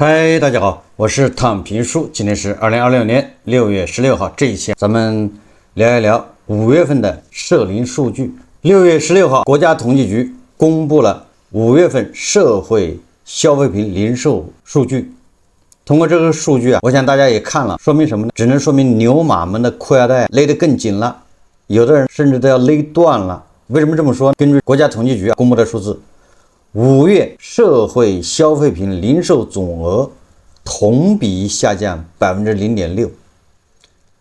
嗨，大家好，我是躺平叔。今天是2026年6月16号，这一期咱们聊一聊5月份的社零数据。6月16号，国家统计局公布了5月份社会消费品零售数据。通过这个数据我想大家也看了，说明什么呢？只能说明牛马们的裤腰带勒得更紧了，有的人甚至都要勒断了。为什么这么说？根据国家统计局公布的数字，5月社会消费品零售总额同比下降 0.6%，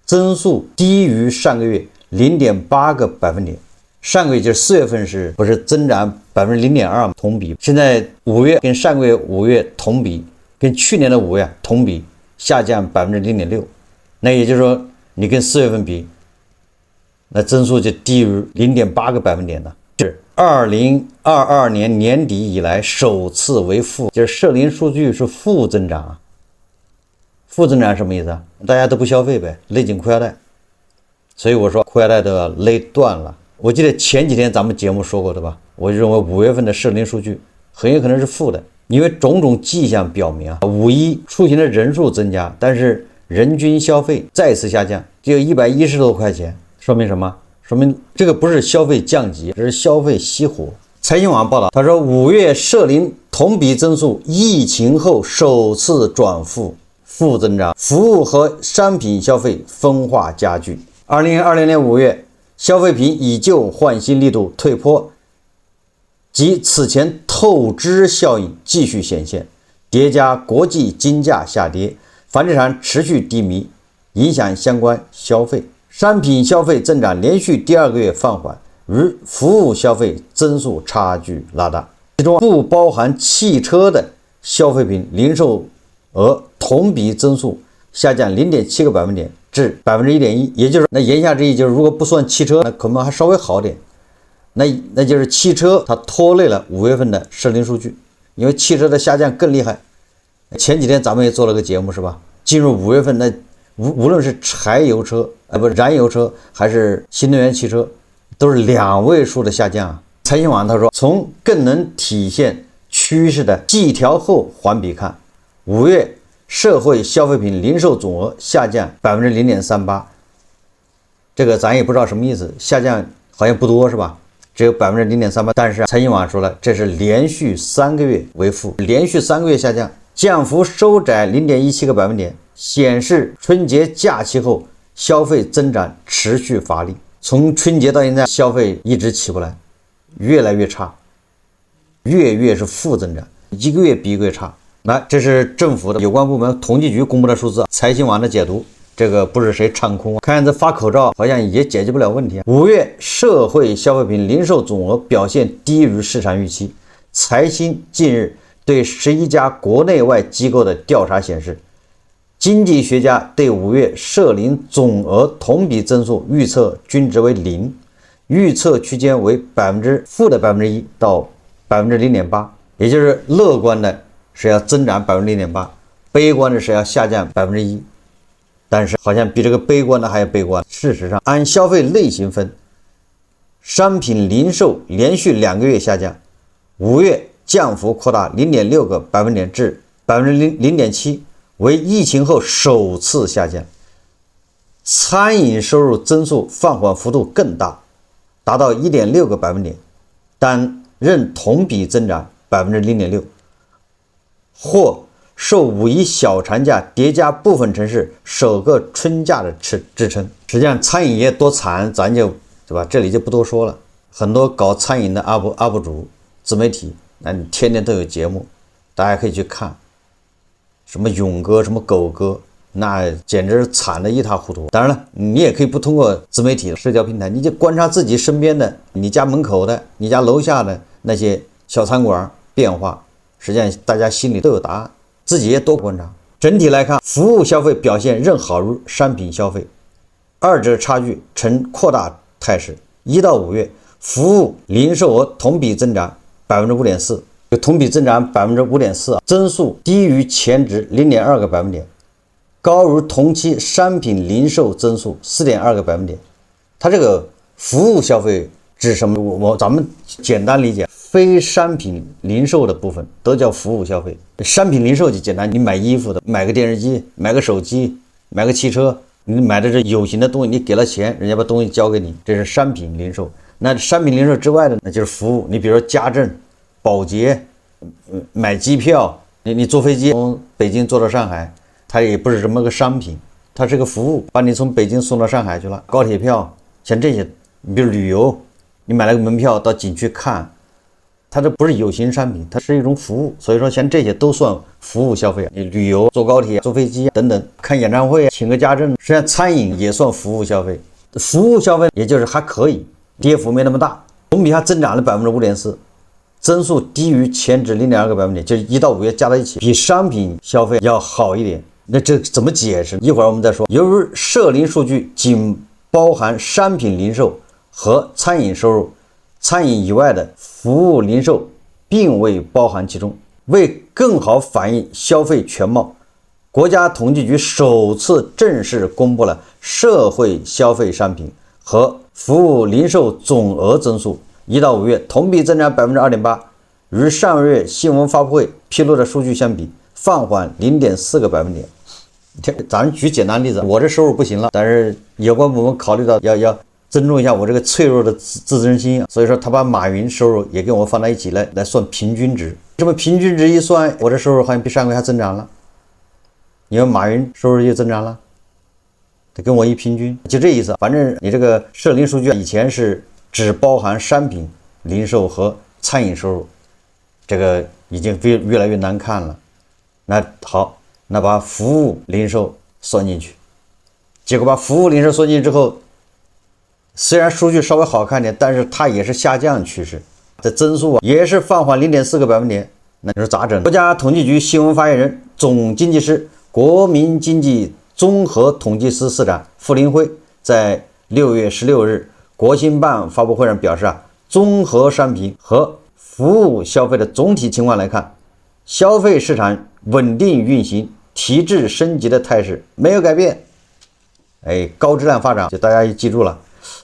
增速低于上个月 0.8个百分点。上个月就是4月份不是增长 0.2% 同比，现在5月跟上个月5月同比，跟去年的5月同比下降 0.6%， 那也就是说你跟4月份比，那增速就低于 0.8个百分点了，是2022年年底以来首次为负，就是社零数据是负增长。负增长什么意思啊？大家都不消费呗，勒紧裤腰带。所以我说裤腰带都要勒断了。我记得前几天咱们节目说过的吧，我认为5月份的社零数据很有可能是负的，因为种种迹象表明5·1出行的人数增加，但是人均消费再次下降，只有110多块钱，说明什么？说明这个不是消费降级，这是消费熄火。财新网报道，他说5月社零同比增速疫情后首次转负增长，服务和商品消费分化加剧。2020年5月，消费品以旧换新力度退坡，及此前透支效应继续显现，叠加国际金价下跌，房地产持续低迷，影响相关消费。商品消费增长连续第2个月放缓，与服务消费增速差距拉大，其中不包含汽车的消费品零售额同比增速下降 0.7个百分点至 1.1%， 也就是那言下之意就是如果不算汽车，那可能还稍微好点，那就是汽车它拖累了5月份的社零数据，因为汽车的下降更厉害。前几天咱们也做了个节目是吧？进入5月份，那无论是柴油车燃油车还是新能源汽车都是2位数的下降。财新网他说，从更能体现趋势的季调后环比看，5月社会消费品零售总额下降 0.38%， 这个咱也不知道什么意思，下降好像不多是吧？只有 0.38%， 但是财新网说了，这是连续3个月为负，连续3个月下降，降幅收窄 0.17个百分点，显示春节假期后消费增长持续乏力。从春节到现在，消费一直起不来，越来越差，月是负增长，一个月比一个月差。那这是政府的有关部门统计局公布的数字，财新网的解读，这个不是谁唱空，看这发口罩好像也解决不了问题。5月社会消费品零售总额表现低于市场预期。财新近日对11家国内外机构的调查显示，经济学家对5月社零总额同比增速预测均值为0，预测区间为负的 1% 到 0.8%， 也就是乐观的是要增长 0.8%， 悲观的是要下降 1%， 但是好像比这个悲观的还要悲观。事实上，按消费类型分，商品零售连续2个月下降，5月降幅扩大 0.6个百分点至 0.7%， 为疫情后首次下降。餐饮收入增速放缓幅度更大，达到 1.6个百分点，但仍同比增长 0.6%， 或受5·1小长假叠加部分城市首个春假的支撑。实际上餐饮业多惨，咱就对吧？这里就不多说了。很多搞餐饮的 UP 主自媒体，那你天天都有节目，大家可以去看，什么勇哥什么狗哥，那简直是惨得一塌糊涂。当然了，你也可以不通过自媒体社交平台，你就观察自己身边的，你家门口的，你家楼下的那些小餐馆变化，实际上大家心里都有答案，自己也多观察。整体来看，服务消费表现仍好于商品消费，二者差距呈扩大态势。1到5月，服务零售额同比增长 5.4%， 同比增长 5.4%， 增速低于前值 0.2个百分点，高于同期商品零售增速 4.2个百分点。它这个服务消费指什么？咱们简单理解，非商品零售的部分都叫服务消费。商品零售就简单，你买衣服的，买个电视机，买个手机，买个汽车，你买的这有形的东西，你给了钱，人家把东西交给你，这是商品零售。那商品零售之外的，那就是服务。你比如说家政、保洁，买机票，你坐飞机从北京坐到上海，它也不是什么个商品，它是个服务，把你从北京送到上海去了。高铁票，像这些，你比如旅游，你买了个门票到景区看，它这不是有形商品，它是一种服务。所以说像这些都算服务消费。你旅游、坐高铁、坐飞机等等，看演唱会、请个家政，实际上餐饮也算服务消费。服务消费也就是还可以，跌幅没那么大，同比还增长了 5.4%， 增速低于前值 0.2个百分点，就是1到5月加在一起，比商品消费要好一点。那这怎么解释？一会儿我们再说。由于社零数据仅包含商品零售和餐饮收入，餐饮以外的服务零售并未包含其中。为更好反映消费全貌，国家统计局首次正式公布了社会消费商品和服务零售总额增速，1到5月同比增长 2.8%， 与上个月新闻发布会披露的数据相比，放缓 0.4个百分点。咱们举简单例子，我这收入不行了，但是有关部门考虑到要尊重一下我这个脆弱的自尊心，所以说他把马云收入也跟我放在一起来算平均值。这么平均值一算，我这收入好像比上个月还增长了。因为马云收入又增长了，他跟我一平均，就这意思。反正你这个社零数据以前是只包含商品零售和餐饮收入，这个已经越来越难看了。那好，那把服务零售算进去，结果把服务零售算进去之后，虽然数据稍微好看点，但是它也是下降趋势，这增速也是放缓 0.4个百分点。那你说咋整？国家统计局新闻发言人、总经济师、国民经济综合统计司司长傅林辉在6月16日国新办发布会上表示综合商品和服务消费的总体情况来看，消费市场稳定运行、提质升级的态势没有改变。高质量发展，就大家也记住了。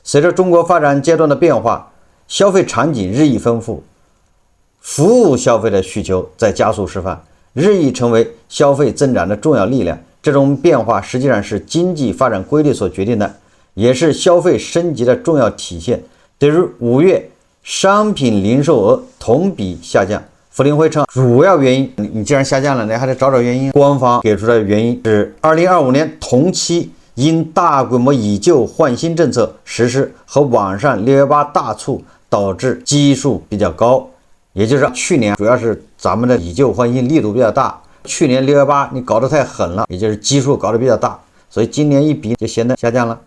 随着中国发展阶段的变化，消费场景日益丰富，服务消费的需求在加速释放，日益成为消费增长的重要力量。这种变化实际上是经济发展规律所决定的，也是消费升级的重要体现。对于5月商品零售额同比下降，傅林辉称主要原因，你既然下降了，你还得找原因。官方给出的原因是2025年同期因大规模以旧换新政策实施和网上618大促导致基数比较高，也就是去年主要是咱们的以旧换新力度比较大，去年618你搞得太狠了，也就是基数搞得比较大，所以今年一比就显得下降了。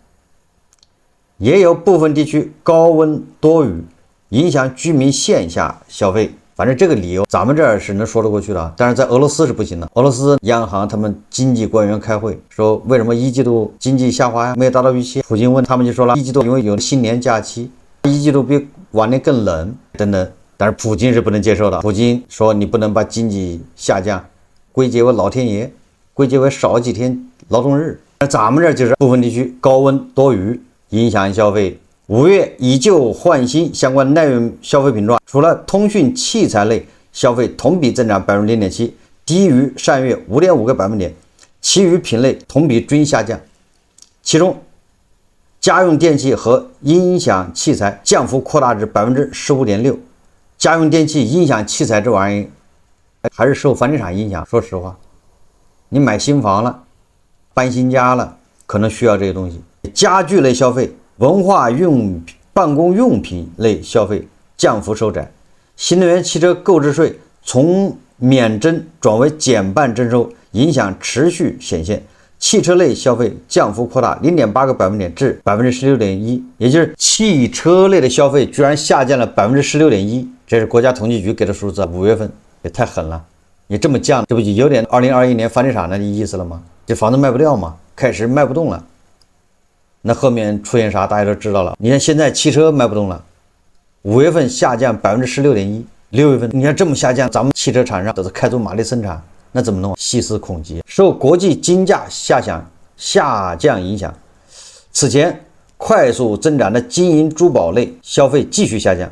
也有部分地区高温多雨，影响居民线下消费。反正这个理由咱们这儿是能说得过去的，但是在俄罗斯是不行的。俄罗斯央行他们经济官员开会说，为什么一季度经济下滑呀？没有达到预期。普京问他们就说了，一季度因为有新年假期，一季度比往年更冷等等。但是普京是不能接受的，普京说你不能把经济下降归结为老天爷，归结为少几天劳动日。而咱们这儿就是部分地区高温多雨影响消费。5月以旧换新相关耐用消费品中，除了通讯器材类消费同比增长 0.7%， 低于上月 5.5个百分点，其余品类同比均下降。其中家用电器和音响器材降幅扩大至 15.6%。 家用电器、音响器材这玩意还是受房地产影响。说实话，你买新房了，搬新家了，可能需要这些东西。家具类消费、文化用办公用品类消费降幅收窄。新能源汽车购置税从免征转为减半征收，影响持续显现。汽车类消费降幅扩大 0.8个百分点至 16.1%， 也就是汽车类的消费居然下降了 16.1%。 这是国家统计局给的数字，5月份也太狠了。你这么降，这不就有点2021年房地产的意思了吗？这房子卖不掉嘛，开始卖不动了，那后面出现啥大家都知道了。你看现在汽车卖不动了，5月份下降 16.1%， 6月份你看这么下降，咱们汽车厂商都是开足马力生产，那怎么弄？细思恐极。受国际金价下降影响，此前快速增长的金银珠宝类消费继续下降。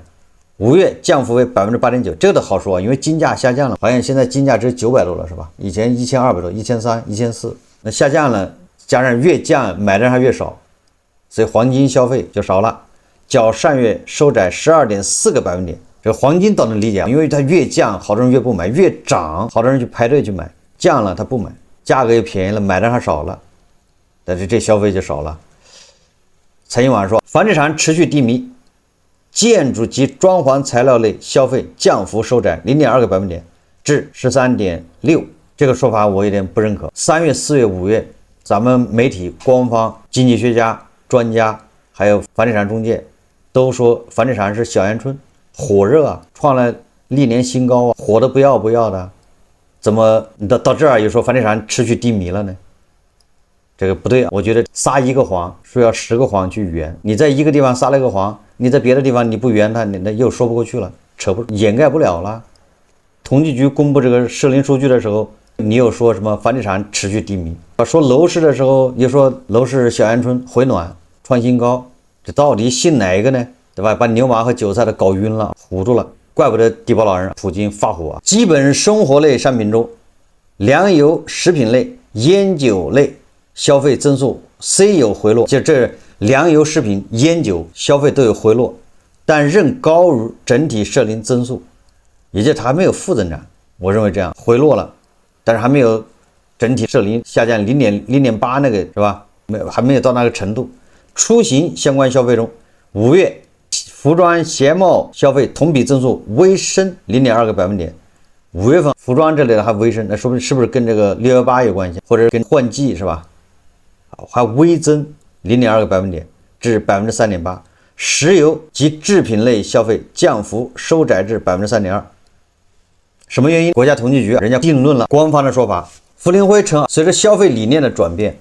5月降幅为 8.9%， 这个都好说啊，因为金价下降了，好像现在金价只有900多了是吧？以前1200多、1300、1400，那下降了，加上越降买的人还越少，所以黄金消费就少了，较上月收窄12.4个百分点。这个黄金倒能理解，因为它越降，好多人越不买；越涨，好多人去排队去买。降了他不买，价格也便宜了，买的还少了，但是这消费就少了。财经网说，房地产持续低迷，建筑及装潢材料类消费降幅收窄 0.2个百分点至 13.6%。这个说法我有点不认可。3月、4月、5月，咱们媒体、官方、经济学家、专家还有房地产中介都说房地产是小阳春，火热啊，创了历年新高啊，火的不要不要的。怎么到这儿又说房地产持续低迷了呢？这个不对啊！我觉得撒一个谎说要10个谎去圆，你在一个地方撒了一个谎，你在别的地方你不圆它，那又说不过去了，掩盖不了了。统计局公布这个社零数据的时候，你又说什么房地产持续低迷，说楼市的时候又说楼市小阳春回暖创新高，这到底信哪一个呢？对吧？把牛马和韭菜都搞晕了，糊涂了。怪不得地保老人普京发火啊！基本生活类商品中，粮油、食品类、烟酒类消费增速虽有回落，就这粮油、食品、烟酒消费都有回落，但仍高于整体社零增速，也就它还没有负增长。我认为这样回落了，但是还没有整体社零下降0.8那个是吧？还没有到那个程度。出行相关消费中，5月服装鞋帽消费同比增速微升 0.2个百分点，5月份服装这类的还微升，那说不定是不是跟这个618有关系，或者跟换季是吧？还微增 0.2个百分点至 3.8%。石油及制品类消费降幅收窄至 3.2%。什么原因？国家统计局人家定论了官方的说法。傅林辉称，随着消费理念的转变，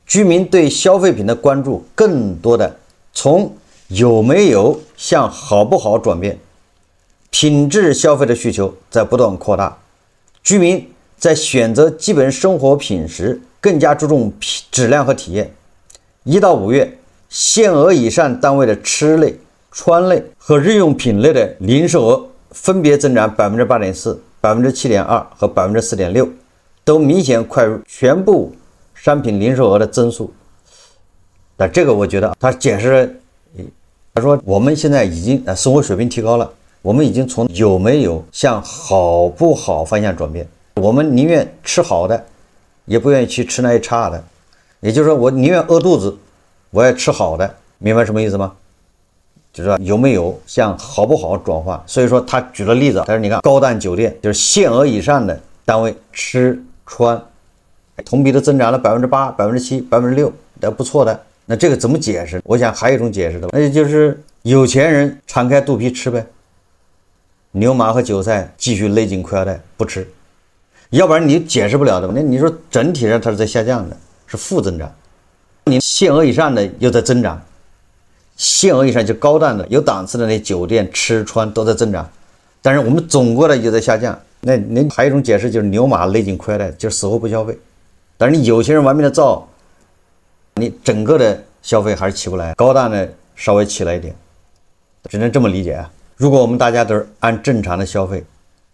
居民对消费品的关注更多的从有没有向好不好转变，品质消费的需求在不断扩大，居民在选择基本生活品时更加注重质量和体验。1到5月，限额以上单位的吃类、穿类和日用品类的零售额分别增长 8.4%、7.2% 和 4.6%， 都明显快于全部商品零售额的增速。但这个我觉得他解释，他说我们现在已经生活水平提高了，我们已经从有没有向好不好方向转变，我们宁愿吃好的，也不愿意去吃那些差的。也就是说，我宁愿饿肚子，我也吃好的，明白什么意思吗？就是说有没有向好不好转换。所以说他举了例子，但是你看高档酒店就是限额以上的单位吃穿同比的增长了 8%、7%、6%，那不错的。那这个怎么解释？我想还有一种解释的，那就是有钱人敞开肚皮吃呗，牛马和韭菜继续勒紧裤腰带不吃，要不然你解释不了的。那你说整体上它是在下降的，是负增长，你限额以上的又在增长，限额以上就高档的有档次的那酒店吃穿都在增长，但是我们总过的又在下降。那还有一种解释就是牛马勒紧裤腰带，就是死活不消费。但是你有钱人玩命的造，你整个的消费还是起不来，高档的稍微起来一点，只能这么理解啊。如果我们大家都是按正常的消费，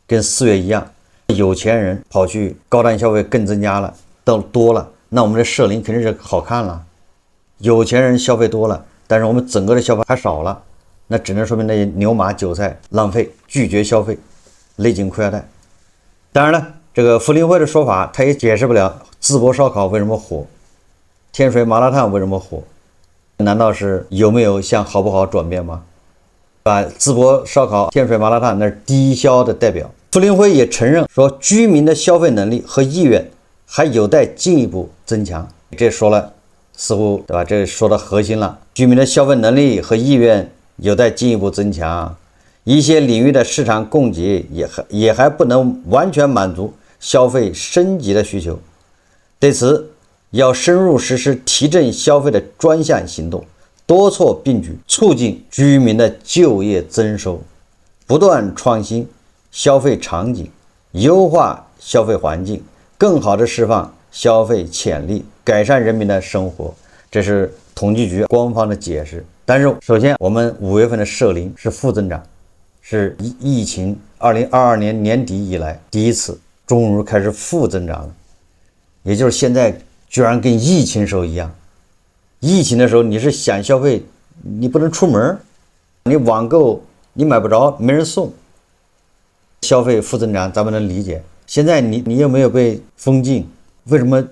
跟4月一样，有钱人跑去高档消费更增加了，都多了，那我们的社零肯定是好看了。有钱人消费多了，但是我们整个的消费还少了，那只能说明那些牛马韭菜浪费，拒绝消费，勒紧裤腰带。当然了，这个傅林辉的说法他也解释不了淄博烧烤为什么火，天水麻辣烫为什么火，难道是有没有向好不好转变吗？淄博烧烤、天水麻辣烫那是低消的代表。傅林辉也承认说，居民的消费能力和意愿还有待进一步增强。这说了，似乎对吧？这说到核心了，居民的消费能力和意愿有待进一步增强，一些领域的市场供给也还不能完全满足消费升级的需求。对此，要深入实施提振消费的专项行动，多措并举，促进居民的就业增收，不断创新消费场景，优化消费环境，更好地释放消费潜力，改善人民的生活。这是统计局官方的解释。但是首先我们5月份的社零是负增长，是疫情2022年年底以来第一次中国开始负增长了，也就是现在居然跟疫情时候一样。疫情的时候你是想消费，你不能出门，你网购你买不着，没人送，消费负增长咱们能理解。现在你有没有被封禁？为什么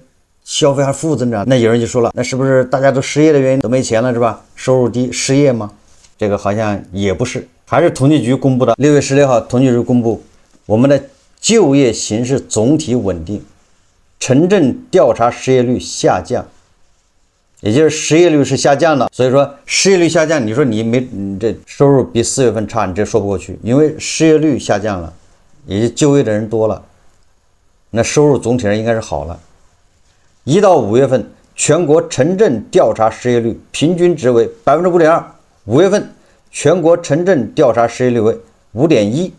消费还负增长？那有人就说了，那是不是大家都失业的原因，都没钱了是吧？收入低失业吗？这个好像也不是，还是统计局公布的6月16号统计局公布我们的就业形势总体稳定，城镇调查失业率下降，也就是失业率是下降的。所以说失业率下降，你说你这收入比4月份差，你这说不过去，因为失业率下降了，也就就业的人多了，那收入总体上应该是好了。1到5月份全国城镇调查失业率平均值为 5.2%， 5月份全国城镇调查失业率为 5.1%，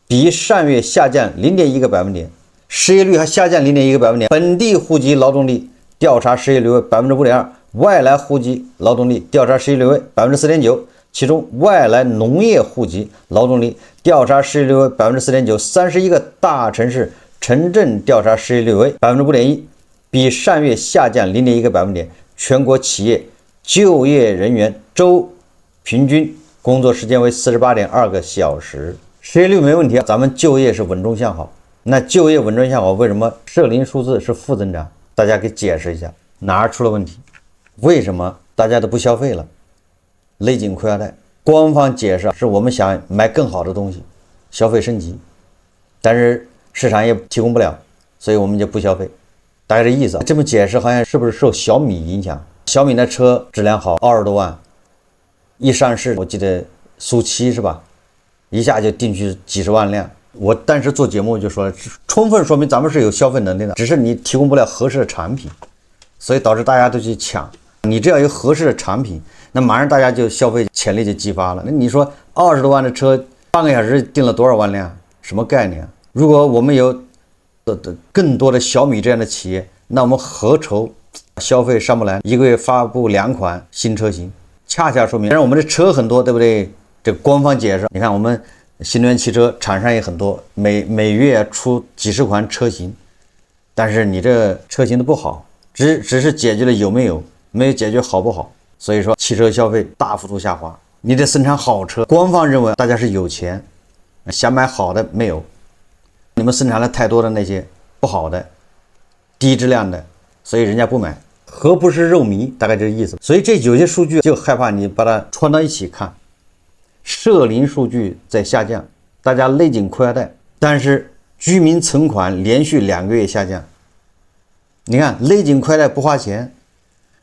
比上月下降 0.1个百分点，失业率还下降 0.1个百分点。本地户籍劳动力调查失业率为 5.2%， 外来户籍劳动力调查失业率为 4.9%， 其中外来农业户籍劳动力调查失业率为 4.9%， 31个大城市城镇调查失业率为 5.1%， 比上月下降 0.1个百分点。全国企业就业人员周平均工作时间为 48.2个小时，失业率没问题，咱们就业是稳中向好。那就业稳中向好，为什么社零数字是负增长？大家给解释一下，哪儿出了问题？为什么大家都不消费了，勒紧裤腰带？官方解释是我们想买更好的东西，消费升级，但是市场也提供不了，所以我们就不消费，大概这意思。这么解释好像是不是受小米影响？小米的车质量好，20多万，一上市我记得苏7是吧，一下就定去几十万辆。我当时做节目就说，充分说明咱们是有消费能力的，只是你提供不了合适的产品，所以导致大家都去抢。你只要有合适的产品，那马上大家就消费潜力就激发了。那你说20多万的车，半个小时订了多少万辆？什么概念？如果我们有更多的小米这样的企业，那我们何愁消费上不来？一个月发布2款新车型，恰恰说明，但是我们的车很多，对不对？这个官方解释，你看我们新能源汽车厂商也很多，每月出几十款车型，但是你这车型都不好，只是解决了有没有，没有解决好不好。所以说汽车消费大幅度下滑。你得生产好车，官方认为大家是有钱，想买好的没有，你们生产了太多的那些不好的低质量的，所以人家不买。何不是肉糜，大概这个意思。所以这有些数据就害怕你把它串到一起看。社零数据在下降，大家勒紧裤腰带，但是居民存款连续2个月下降。你看勒紧裤腰带不花钱，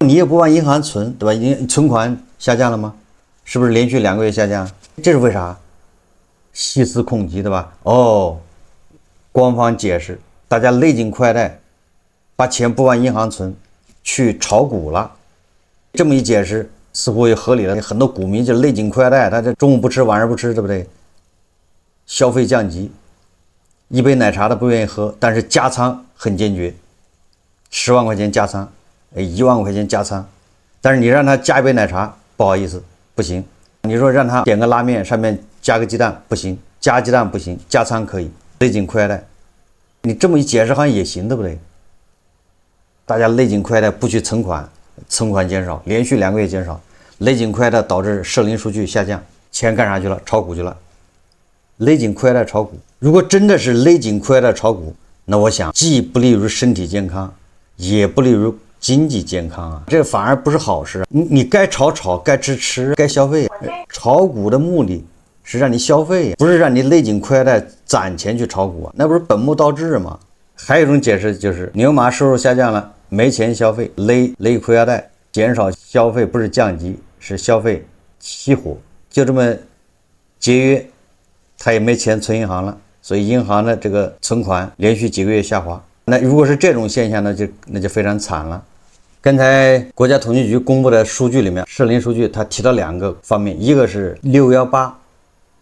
你也不往银行存，对吧？存款下降了吗？是不是连续2个月下降？这是为啥？细思恐极，对吧？官方解释，大家勒紧裤腰带，把钱不往银行存，去炒股了。这么一解释似乎也合理了，很多股民就勒紧裤腰带，他这中午不吃晚上不吃，对不对？消费降级，一杯奶茶都不愿意喝，但是加仓很坚决，10万块钱加仓，1万块钱加仓，但是你让他加一杯奶茶，不好意思，不行。你说让他点个拉面，上面加个鸡蛋，不行，加鸡蛋不行，加仓可以，勒紧裤腰带。你这么一解释好像也行，对不对？大家勒紧裤腰带不去存款，存款减少，连续2个月减少，勒紧裤腰带导致社零数据下降，钱干啥去了？炒股去了。勒紧裤腰带炒股，如果真的是勒紧裤腰带炒股，那我想既不利于身体健康，也不利于经济健康啊，这反而不是好事。你该炒，该吃，该消费。炒股的目的是让你消费，不是让你勒紧裤腰带攒钱去炒股啊，那不是本末倒置吗？还有一种解释就是牛马收入下降了，没钱消费，勒裤腰带，减少消费不是降级，是消费熄火，就这么节约，他也没钱存银行了，所以银行的这个存款连续几个月下滑。那如果是这种现象呢，那就非常惨了。刚才国家统计局公布的数据里面，社零数据它提到2个方面，一个是618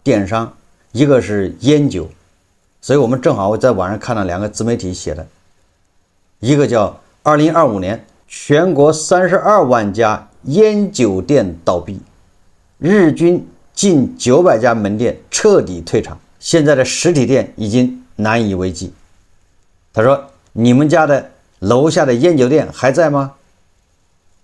电商，一个是烟酒。所以我们正好在网上看到2个自媒体写的，一个叫2025年全国32万家烟酒店倒闭，日均近900家门店彻底退场，现在的实体店已经难以为继。他说：“你们家的楼下的烟酒店还在吗？”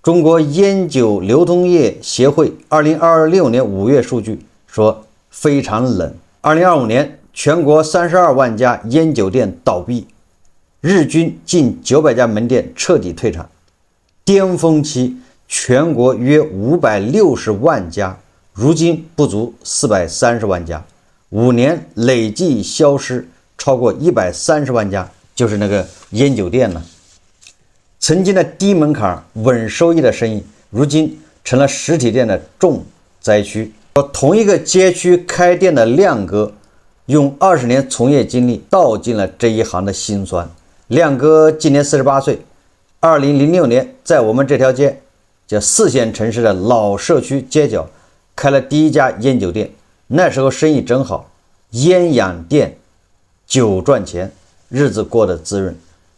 中国烟酒流通业协会2026年5月数据说非常冷。2025年全国32万家烟酒店倒闭，日均近900家门店彻底退场。巅峰期全国约560万家，如今不足430万家，5年累计消失超过130万家，就是那个烟酒店呢。曾经的低门槛稳收益的生意，如今成了实体店的重灾区。同一个街区开店的亮哥，用20年从业经历道尽了这一行的辛酸。亮哥今年48岁，2006年在我们这条街叫4线城市的老社区街角开了第一家烟酒店，那时候生意正好，烟养店，酒赚钱，日子过得滋润。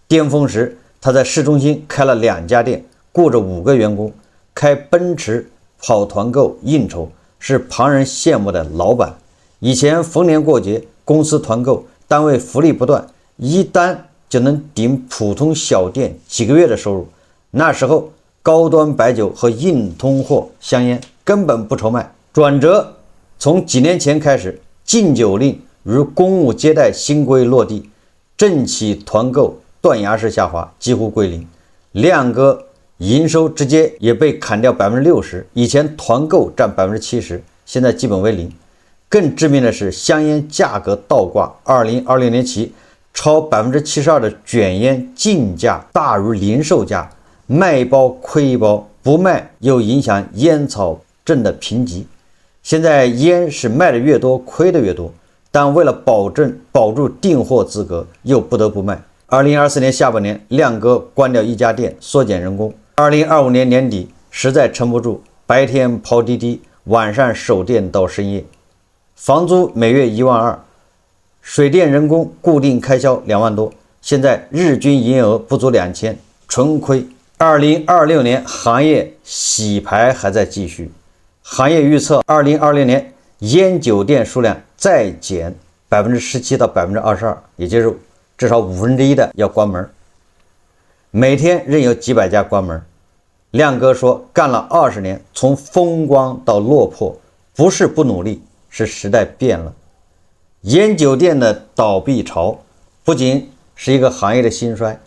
巅峰时他在市中心开了2家店，雇着5个员工，开奔驰，跑团购应酬，是旁人羡慕的老板。以前逢年过节公司团购，单位福利不断，一单就能顶普通小店几个月的收入。那时候高端白酒和硬通货香烟根本不愁卖。转折从几年前开始，禁酒令如公务接待新规落地，政企团购断崖式下滑，几乎归零。亮哥营收直接也被砍掉60%，以前团购占70%，现在基本为零。更致命的是香烟价格倒挂，2026年起超72%的卷烟进价大于零售价，卖一包亏一包，不卖又影响烟草证的评级。现在烟是卖的越多亏的越多，但为了保住订货资格，又不得不卖。2024年下半年，亮哥关掉1家店，缩减人工。2025年年底实在撑不住，白天跑滴滴，晚上守店到深夜。房租每月1万2，水电人工固定开销2万多，现在日均营业额不足2000，纯亏。2026年行业洗牌还在继续，行业预测2026年烟酒店数量再减17%到22%，也就是至少1/5的要关门，每天仍有几百家关门。亮哥说，干了20年，从风光到落魄，不是不努力，是时代变了。烟酒店的倒闭潮不仅是一个行业的兴衰，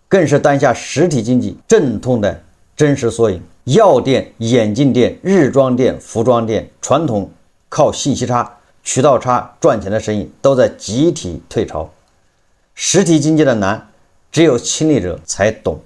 更是当下实体经济阵痛的真实缩影。药店、眼镜店、日装店、服装店，传统靠信息差、渠道差赚钱的生意都在集体退潮。实体经济的难，只有亲历者才懂。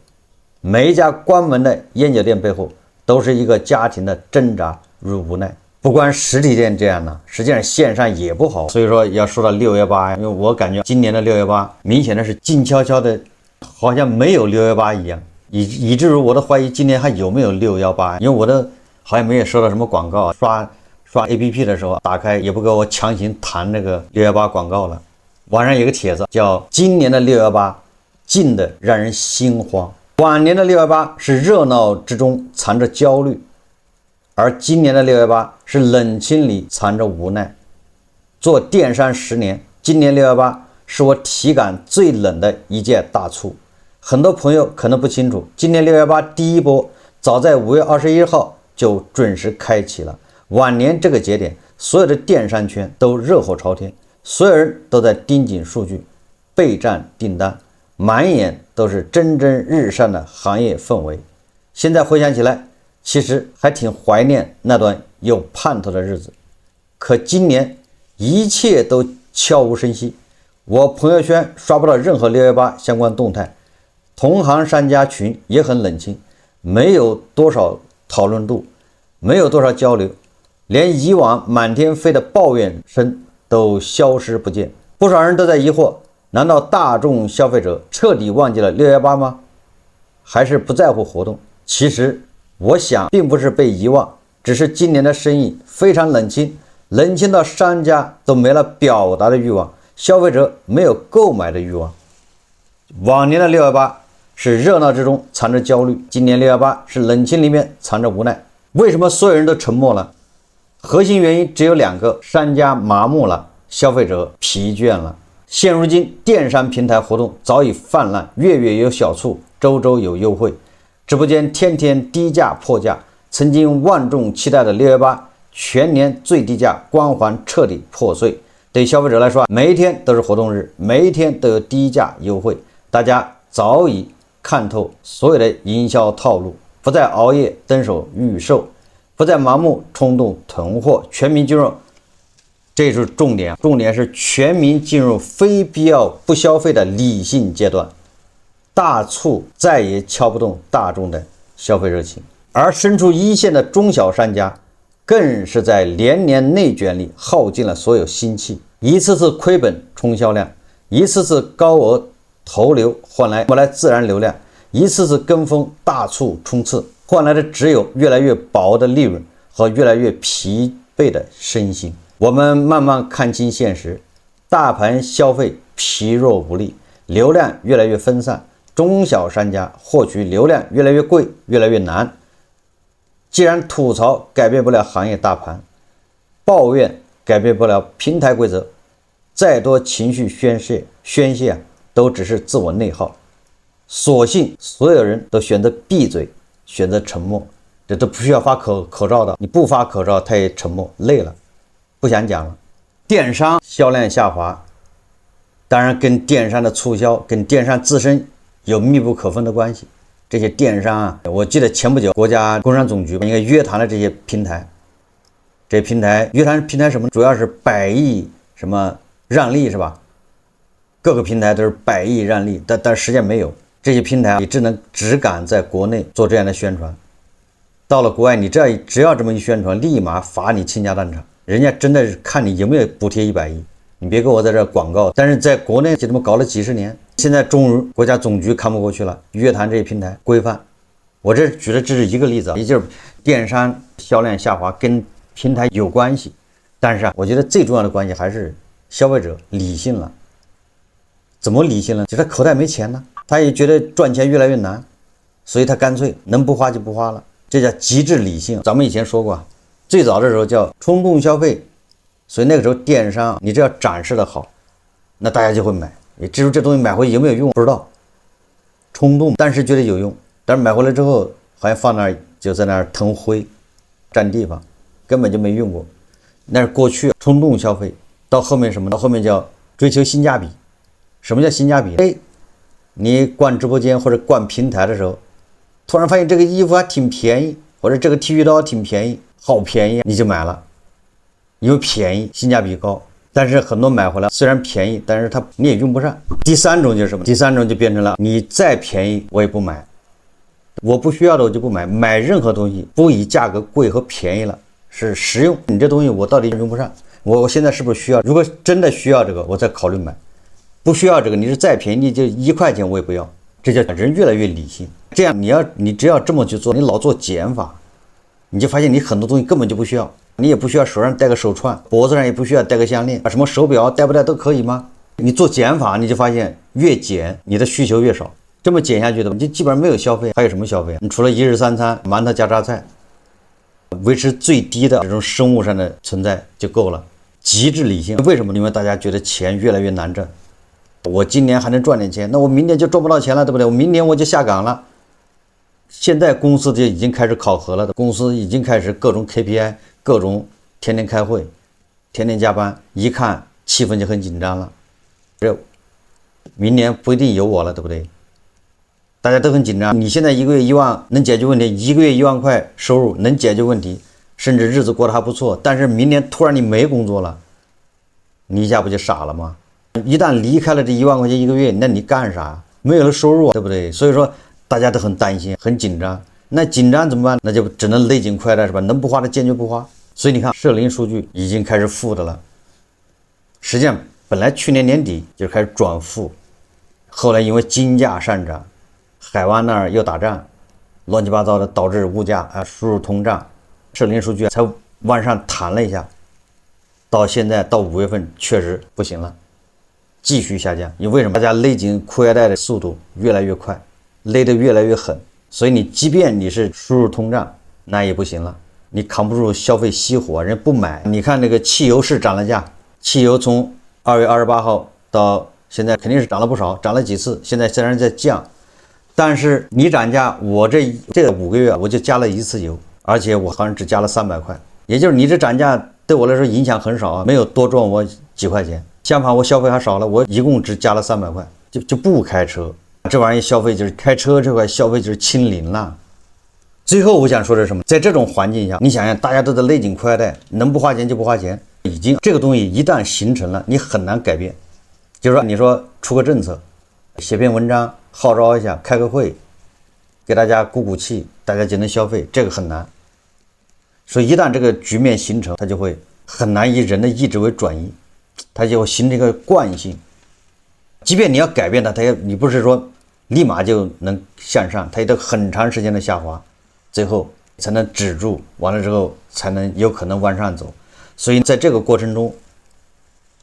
每一家关门的烟酒店背后，都是一个家庭的挣扎与无奈。不光实体店这样呢，实际上线上也不好。所以说要说到618，因为我感觉今年的618明显的是静悄悄的，好像没有618一样，以至于我都怀疑今年还有没有618，因为我的好像没有收到什么广告，刷 APP 的时候打开也不给我强行弹那个618广告了。网上有个帖子叫今年的618静的让人心慌。往年的618是热闹之中藏着焦虑，而今年的618是冷清里藏着无奈。做电商10年，今年618是我体感最冷的一届大促。很多朋友可能不清楚，今年618第一波早在5月21号就准时开启了。往年这个节点，所有的电商圈都热火朝天，所有人都在盯紧数据，备战订单，满眼都是蒸蒸日上的行业氛围。现在回想起来，其实还挺怀念那段有盼头的日子。可今年一切都悄无声息，我朋友圈刷不到任何618相关动态，同行商家群也很冷清，没有多少讨论度，没有多少交流，连以往满天飞的抱怨声都消失不见。不少人都在疑惑，难道大众消费者彻底忘记了618吗？还是不在乎活动？其实我想并不是被遗忘，只是今年的生意非常冷清，冷清到商家都没了表达的欲望，消费者没有购买的欲望。往年的618是热闹之中藏着焦虑，今年618是冷清里面藏着无奈。为什么所有人都沉默了？核心原因只有两个：商家麻木了，消费者疲倦了。现如今，电商平台活动早已泛滥，月月有小促，周周有优惠，直播间天天低价破价。曾经万众期待的6月8全年最低价光环彻底破碎。对消费者来说，每一天都是活动日，每一天都有低价优惠。大家早已看透所有的营销套路，不再熬夜蹲守预售，不再盲目冲动囤货，全民进入，这是重点，重点是全民进入非必要不消费的理性阶段。大促再也敲不动大众的消费热情，而身处一线的中小商家更是在连年内卷里耗尽了所有心气，一次次亏本冲销量，一次次高额投流换来自然流量，一次次跟风大促冲刺，换来的只有越来越薄的利润和越来越疲惫的身心。我们慢慢看清现实，大盘消费疲弱无力，流量越来越分散，中小商家获取流量越来越贵，越来越难。既然吐槽改变不了行业大盘，抱怨改变不了平台规则，再多情绪宣泄都只是自我内耗。索性所有人都选择闭嘴，选择沉默，这都不需要发口罩的，你不发口罩他也沉默，累了不想讲了。电商销量下滑，当然跟电商的促销跟电商自身有密不可分的关系。这些电商啊，我记得前不久国家工商总局应该约谈了这些平台，这些平台约谈平台什么？主要是100亿什么让利是吧？各个平台都是100亿让利，但实际上没有。这些平台你只敢在国内做这样的宣传，到了国外你只要这么一宣传，立马罚你倾家荡产。人家真的是看你有没有补贴100亿，你别给我在这广告。但是在国内就这么搞了几十年，现在终于国家总局看不过去了，约谈这些平台规范。我这举的只是一个例子，也就是电商销量下滑跟平台有关系，但是我觉得最重要的关系还是消费者理性了。怎么理性了？就他口袋没钱呢，他也觉得赚钱越来越难，所以他干脆能不花就不花了，这叫极致理性。咱们以前说过，最早的时候叫冲动消费，所以那个时候电商你只要展示的好，那大家就会买。至于这东西买回有没有用不知道，冲动但是觉得有用，但是买回来之后好像放那儿就在那儿腾灰占地方，根本就没用过。那是过去冲动消费，到后面什么？到后面叫追求性价比。什么叫性价比？你逛直播间或者逛平台的时候，突然发现这个衣服还挺便宜，或者这个剃须刀挺便宜，好便宜，你就买了，因为便宜，性价比高。但是很多买回来虽然便宜，但是你也用不上。第三种就是什么？第三种就变成了你再便宜我也不买，我不需要的我就不买。买任何东西不以价格贵和便宜了，是实用。你这东西我到底用不上，我现在是不是需要？如果真的需要这个，我再考虑买。不需要这个，你是再便宜，你就1块钱我也不要。这叫人越来越理性。这样你只要这么去做，你老做减法，你就发现你很多东西根本就不需要。你也不需要手上戴个手串，脖子上也不需要戴个项链，什么手表戴不戴都可以吗？你做减法，你就发现越减你的需求越少。这么减下去的，你就基本上没有消费，还有什么消费？你除了一日三餐馒头加榨菜，维持最低的这种生物上的存在就够了。极致理性。为什么？因为大家觉得钱越来越难挣。我今年还能赚点钱，那我明年就赚不到钱了，对不对？我明年我就下岗了。现在公司就已经开始考核了，公司已经开始各种 KPI， 各种天天开会，天天加班，一看气氛就很紧张了。这明年不一定有我了，对不对？大家都很紧张。你现在一个月1万能解决问题，一个月1万块收入能解决问题，甚至日子过得还不错。但是明年突然你没工作了，你一下不就傻了吗？一旦离开了这1万块钱一个月，那你干啥？没有了收入，对不对？所以说大家都很担心，很紧张。那紧张怎么办？那就只能勒紧裤带，是吧？能不花的坚决不花。所以你看，社零数据已经开始负的了。实际上，本来去年年底就开始转负，后来因为金价上涨，海湾那儿又打仗，乱七八糟的，导致物价输入通胀，社零数据才往上弹了一下。到现在到5月份确实不行了。继续下降，因为什么？大家勒紧裤腰带的速度越来越快，勒得越来越狠，所以你即便你是输入通胀，那也不行了。你扛不住消费熄火，人不买。你看那个汽油是涨了价，汽油从2月28号到现在肯定是涨了不少，涨了几次，现在虽然在降，但是你涨价，我这5个月我就加了1次油，而且我好像只加了300块，也就是你这涨价对我来说影响很少啊，没有多赚我几块钱，相反我消费还少了，我一共只加了300块，就不开车，这玩意儿消费就是开车这块消费就是清零了。最后我想说的是什么？在这种环境下，你想想大家都在勒紧裤腰带，能不花钱就不花钱，已经这个东西一旦形成了，你很难改变。就是说，你说出个政策，写篇文章号召一下，开个会，给大家鼓气，大家就能消费，这个很难。所以一旦这个局面形成，它就会很难以人的意志为转移，它就会形成一个惯性。即便你要改变它，你不是说立马就能向上，它也得很长时间的下滑，最后才能止住，完了之后才能有可能往上走。所以在这个过程中，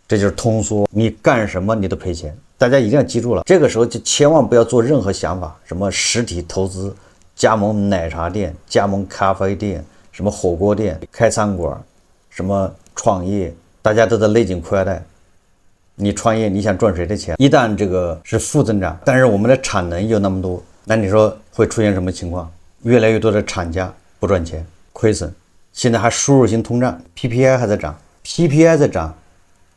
这就是通缩，你干什么你都赔钱。大家一定要记住了，这个时候就千万不要做任何想法，什么实体投资、加盟奶茶店、加盟咖啡店、什么火锅店、开餐馆、什么创业，大家都在勒紧裤腰带。你创业，你想赚谁的钱？一旦这个是负增长，但是我们的产能又那么多，那你说会出现什么情况？越来越多的厂家不赚钱，亏损。现在还输入性通胀 ，PPI 还在涨 ，PPI 在涨。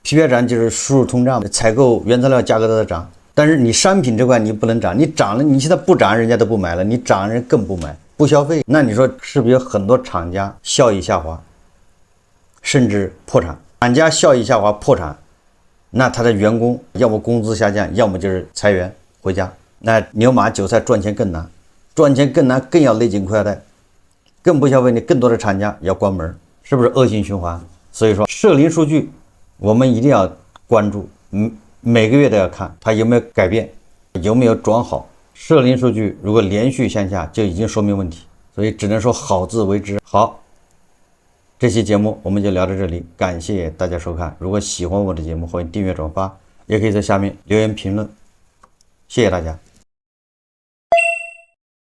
PPI 涨就是输入通胀，采购原材料价格都在涨，但是你商品这块你不能涨，你涨了，你现在不涨，人家都不买了，你涨人更不买，不消费，那你说是不是有很多厂家效益下滑，甚至破产？厂家效益下滑破产，那他的员工要么工资下降，要么就是裁员回家，那牛马韭菜赚钱更难，赚钱更难，更要勒紧裤腰带，更不消费，你更多的厂家要关门，是不是恶性循环？所以说社零数据我们一定要关注，每个月都要看它有没有改变，有没有转好。社零数据如果连续向下，就已经说明问题，所以只能说好自为之。好，这期节目我们就聊到这里，感谢大家收看。如果喜欢我的节目，欢迎订阅转发，也可以在下面留言评论，谢谢大家。